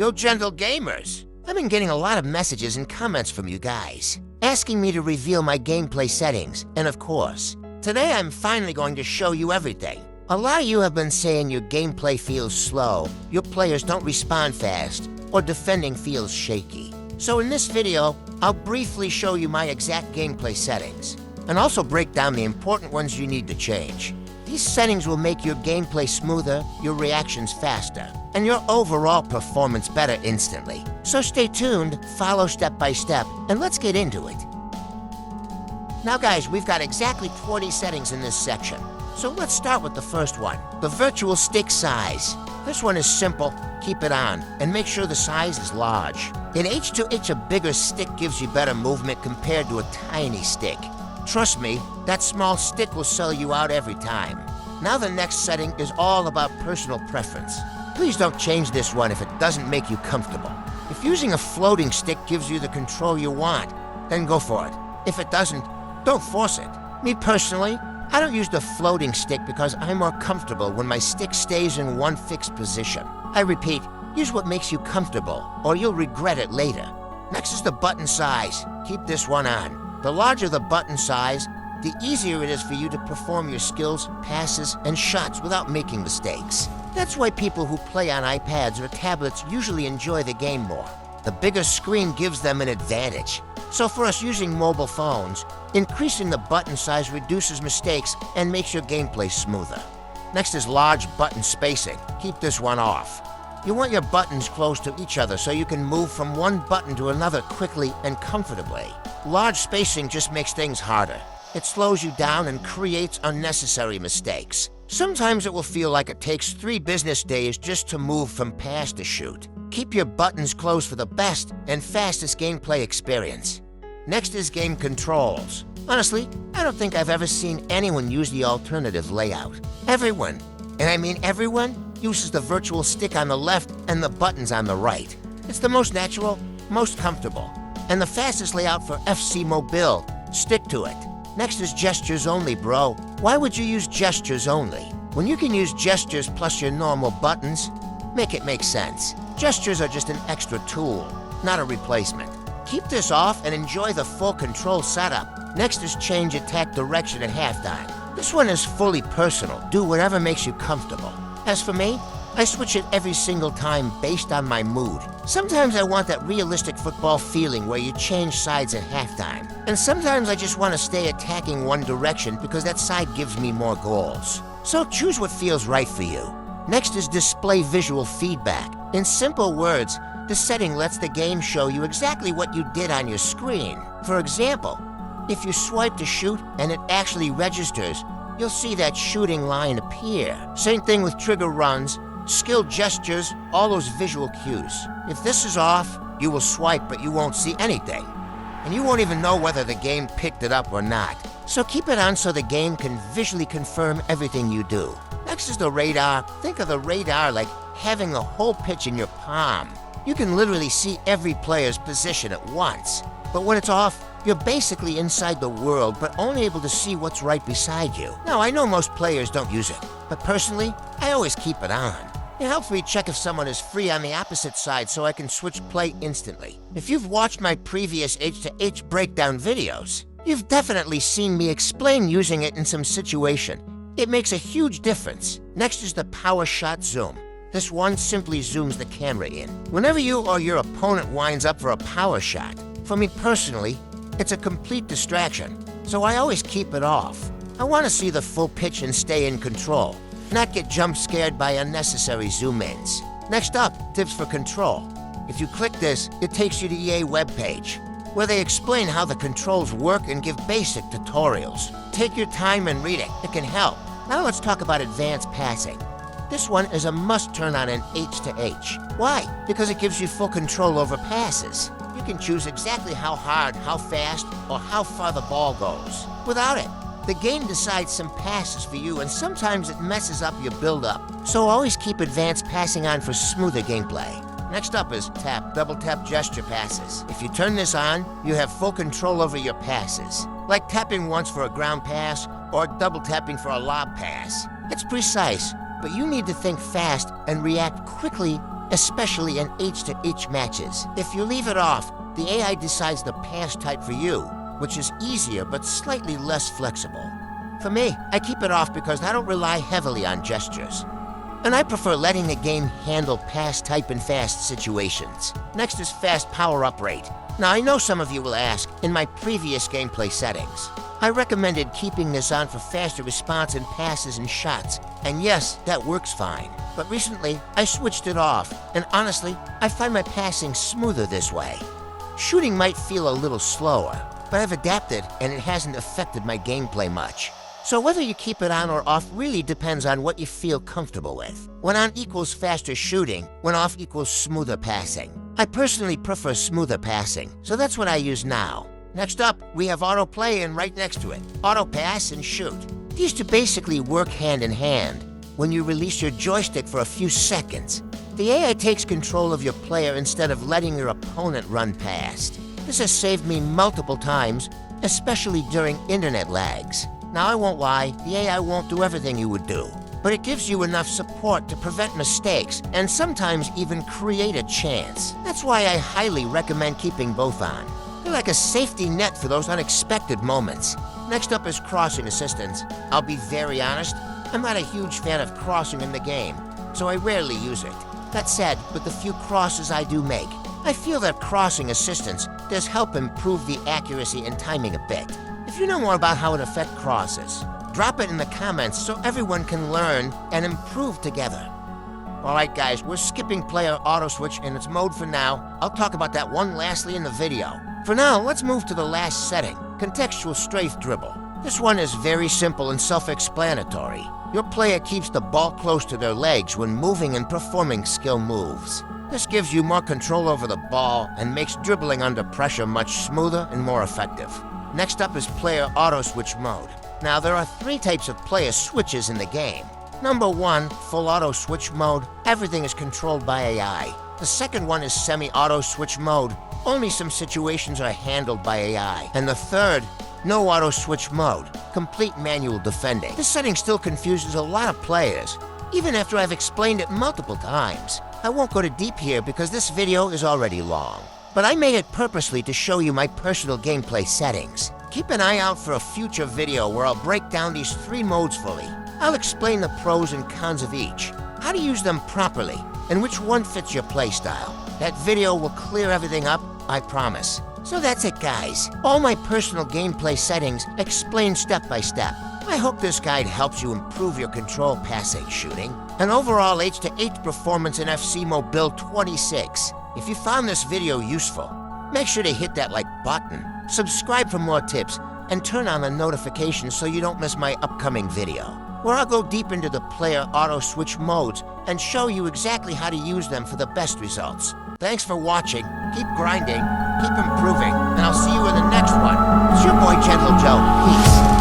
Yo, gentle gamers! I've been getting a lot of messages and comments from you guys, asking me to reveal my gameplay settings, and of course, today I'm finally going to show you everything. A lot of you have been saying your gameplay feels slow, your players don't respond fast, or defending feels shaky. So in this video, I'll briefly show you my exact gameplay settings, and also break down the important ones you need to change. These settings will make your gameplay smoother, your reactions faster, and your overall performance better instantly. So stay tuned, follow step by step, and let's get into it. Now guys, we've got exactly 20 settings in this section. So let's start with the first one, the virtual stick size. This one is simple, keep it on, and make sure the size is large. In H2H, a bigger stick gives you better movement compared to a tiny stick. Trust me, that small stick will sell you out every time. Now the next setting is all about personal preference. Please don't change this one if it doesn't make you comfortable. If using a floating stick gives you the control you want, then go for it. If it doesn't, don't force it. Me personally, I don't use the floating stick because I'm more comfortable when my stick stays in one fixed position. I repeat, use what makes you comfortable, or you'll regret it later. Next is the button size. Keep this one on. The larger the button size, the easier it is for you to perform your skills, passes, and shots without making mistakes. That's why people who play on iPads or tablets usually enjoy the game more. The bigger screen gives them an advantage. So for us using mobile phones, increasing the button size reduces mistakes and makes your gameplay smoother. Next is large button spacing. Keep this one off. You want your buttons close to each other so you can move from one button to another quickly and comfortably. Large spacing just makes things harder. It slows you down and creates unnecessary mistakes. Sometimes it will feel like it takes 3 business days just to move from pass to shoot. Keep your buttons closed for the best and fastest gameplay experience. Next is game controls. Honestly, I don't think I've ever seen anyone use the alternative layout. Everyone, and I mean everyone, uses the virtual stick on the left and the buttons on the right. It's the most natural, most comfortable, and the fastest layout for FC Mobile. Stick to it. Next is gestures only, bro. Why would you use gestures only when you can use gestures plus your normal buttons? Make it make sense. Gestures are just an extra tool, not a replacement. Keep this off and enjoy the full control setup. Next is change attack direction at halftime. This one is fully personal. Do whatever makes you comfortable. As for me, I switch it every single time based on my mood. Sometimes I want that realistic football feeling where you change sides at halftime. And sometimes I just want to stay attacking one direction because that side gives me more goals. So choose what feels right for you. Next is display visual feedback. In simple words, the setting lets the game show you exactly what you did on your screen. For example, if you swipe to shoot and it actually registers, you'll see that shooting line appear. Same thing with trigger runs, skill gestures, all those visual cues. If this is off, you will swipe but you won't see anything. And you won't even know whether the game picked it up or not. So keep it on so the game can visually confirm everything you do. Next is the radar. Think of the radar like having the whole pitch in your palm. You can literally see every player's position at once. But when it's off, you're basically inside the world, but only able to see what's right beside you. Now, I know most players don't use it, but personally, I always keep it on. It helps me check if someone is free on the opposite side so I can switch play instantly. If you've watched my previous H2H breakdown videos, you've definitely seen me explain using it in some situation. It makes a huge difference. Next is the power shot zoom. This one simply zooms the camera in. Whenever you or your opponent winds up for a power shot, for me personally, it's a complete distraction, so I always keep it off. I want to see the full pitch and stay in control, not get jump scared by unnecessary zoom-ins. Next up, tips for control. If you click this, it takes you to EA webpage, where they explain how the controls work and give basic tutorials. Take your time and read it. It can help. Now let's talk about advanced passing. This one is a must turn on in H2H. Why? Because it gives you full control over passes. You can choose exactly how hard, how fast, or how far the ball goes. Without it, the game decides some passes for you and sometimes it messes up your build-up. So always keep advanced passing on for smoother gameplay. Next up is tap, double tap gesture passes. If you turn this on, you have full control over your passes. Like tapping once for a ground pass or double tapping for a lob pass. It's precise, but you need to think fast and react quickly especially in H2H matches. If you leave it off, the AI decides the pass type for you, which is easier but slightly less flexible. For me, I keep it off because I don't rely heavily on gestures. And I prefer letting the game handle pass type in fast situations. Next is fast power-up rate. Now I know some of you will ask, in my previous gameplay settings, I recommended keeping this on for faster response in passes and shots, and yes, that works fine. But recently, I switched it off, and honestly, I find my passing smoother this way. Shooting might feel a little slower, but I've adapted and it hasn't affected my gameplay much. So whether you keep it on or off really depends on what you feel comfortable with. When on equals faster shooting, when off equals smoother passing. I personally prefer smoother passing, so that's what I use now. Next up, we have Autoplay and right next to it, Auto Pass and Shoot. These two basically work hand in hand. When you release your joystick for a few seconds, the AI takes control of your player instead of letting your opponent run past. This has saved me multiple times, especially during internet lags. Now I won't lie, the AI won't do everything you would do, but it gives you enough support to prevent mistakes and sometimes even create a chance. That's why I highly recommend keeping both on. They're like a safety net for those unexpected moments. Next up is crossing assistance. I'll be very honest, I'm not a huge fan of crossing in the game, so I rarely use it. That said, with the few crosses I do make, I feel that crossing assistance does help improve the accuracy and timing a bit. If you know more about how it affects crosses, drop it in the comments so everyone can learn and improve together. Alright guys, we're skipping player auto switch in its mode for now. I'll talk about that one lastly in the video. For now, let's move to the last setting, contextual strafe dribble. This one is very simple and self-explanatory. Your player keeps the ball close to their legs when moving and performing skill moves. This gives you more control over the ball and makes dribbling under pressure much smoother and more effective. Next up is player auto switch mode. Now there are 3 types of player switches in the game. Number 1, full auto switch mode. Everything is controlled by AI. The second one is semi-auto switch mode. Only some situations are handled by AI. And the third, no auto switch mode. Complete manual defending. This setting still confuses a lot of players, even after I've explained it multiple times. I won't go too deep here because this video is already long. But I made it purposely to show you my personal gameplay settings. Keep an eye out for a future video where I'll break down these 3 modes fully. I'll explain the pros and cons of each, how to use them properly, and which one fits your playstyle. That video will clear everything up, I promise. So that's it guys, all my personal gameplay settings explained step by step. I hope this guide helps you improve your control passing, shooting, and overall H2H performance in FC Mobile 26. If you found this video useful, make sure to hit that like button, subscribe for more tips, and turn on the notifications so you don't miss my upcoming video, where I'll go deep into the player auto switch modes and show you exactly how to use them for the best results. Thanks for watching, keep grinding, keep improving, and I'll see you in the next one. It's your boy Gentle Joe, peace.